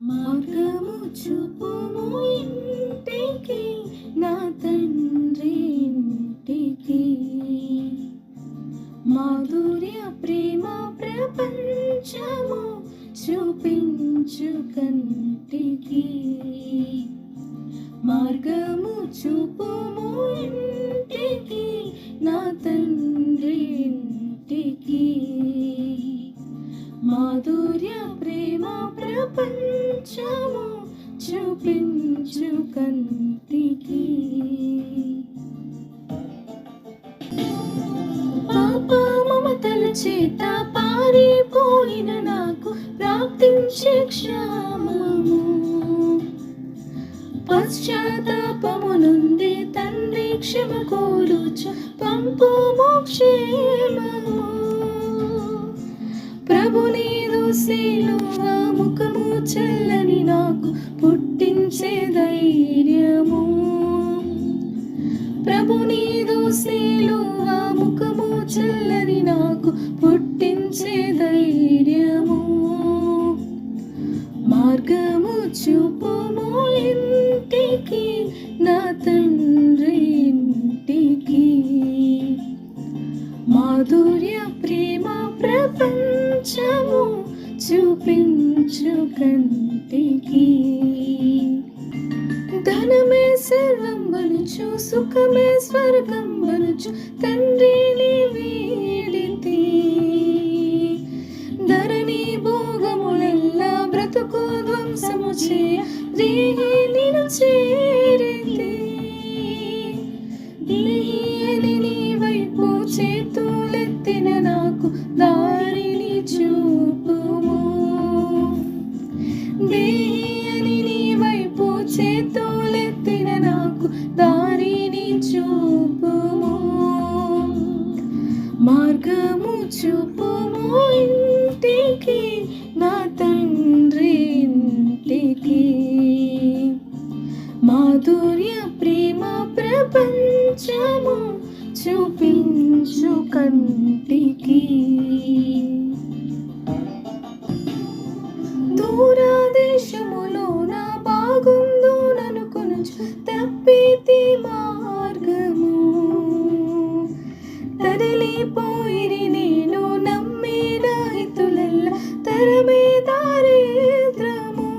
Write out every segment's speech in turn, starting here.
మార్గము చూపుము ఇంటికి, నా తండ్రి ఇంటికి. మాధుర్య ప్రేమ ప్రపంచము చూపించు కంటికి. మార్గము చూపుము ఇంటికి, నా తండ్రి ఇంటికి. మాధుర్య ప్రేమ ప్రపంచము చూపించు కంటికి. పాప మమతల చేత పారిపోయిన నాకు ప్రాప్తించే క్షేమము. పశ్చాత్తాపము నుండి తండ్రి క్షమ కోరుచు పంపుము క్షేమము. ప్రభు నీదు సిలువ ముఖము చల్లని నాకు పుట్టించే ధైర్యము. ప్రభు నీదు సిలువ ముఖము చల్లని నాకు పుట్టించే ధైర్యము. మార్గము చూపుము ఇంటికి, నా తండ్రి ఇంటికి. మాధుర్య ప్రేమ ప్రపంచము చూపించు కంటికి. ధనమే సర్వం బనుచు సుఖమే స్వర్గం బనుచు తండ్రిని వీడితి. ధరణి భోగములెల్లా బ్రతుకు ధ్వంసము చేయ నిన్ను చేరితి. దేహిని నీ వైపు చేతులెత్తిన నాకు దారిని చూపుము. దేహిని నీ వైపు చేతులెత్తిన నాకు దారిని చూపుము. మార్గము చూపుము ఇంటికి, నా తండ్రి ఇంటికి. మాధుర్య ప్రేమ ప్రపంచము చూపించు కంటికి. దూరదేశములో నా బాగుందు ననుకొనుచు తప్పితి మార్గము. తరలిపోయిరి నేను నమ్మిన హితులెల్ల తరమే దారిద్రము.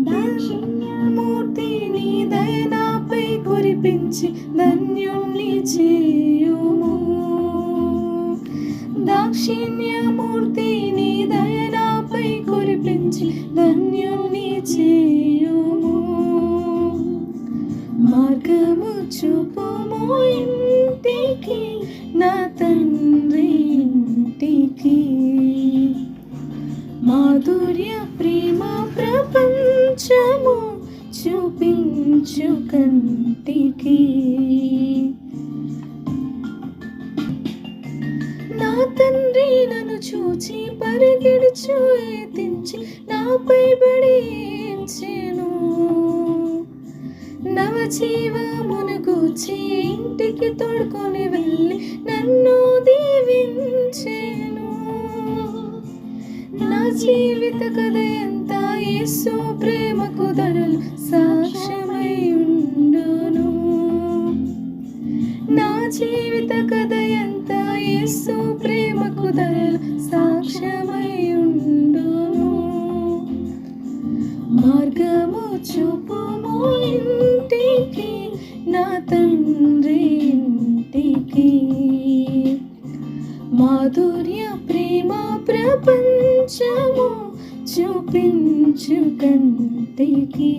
దాక్షిణ్యమూర్తి నీ దయ నాపై కురిపించి ధన్యుణ్ణి చేయుము. దాక్షిణ్యమూర్తి నీ దయ నాపై కురిపించి ధన్యుణ్ణి చేయుము. మార్గము చూపుము ఇంటికి, నా తండ్రి ఇంటికి. మాధుర్య ప్రేమ ప్రపంచము చూపించు కంటికి. నా తండ్రి నన్ను చూచి పరిగెడుచు ఎత్తించి నాపై బడించెను. నవజీవమును గూర్చి ఇంటికి తోడుకొని వెళ్ళి నన్ను దీవించెను. నా జీవిత కథ ఎంత యేసు ప్రేమకు ధరలు సాక్ష్యమై ఉండును. నా జీవిత కథ ఎంత యేసు ప్రేమకు ధరలు సాక్ష్యమై ఉండును. మార్గము చూపుము ఇంటికి, నా తండ్రి ఇంటికి. మాధుర్య ప్రేమ ప్రపంచము చూపించు కంటికి.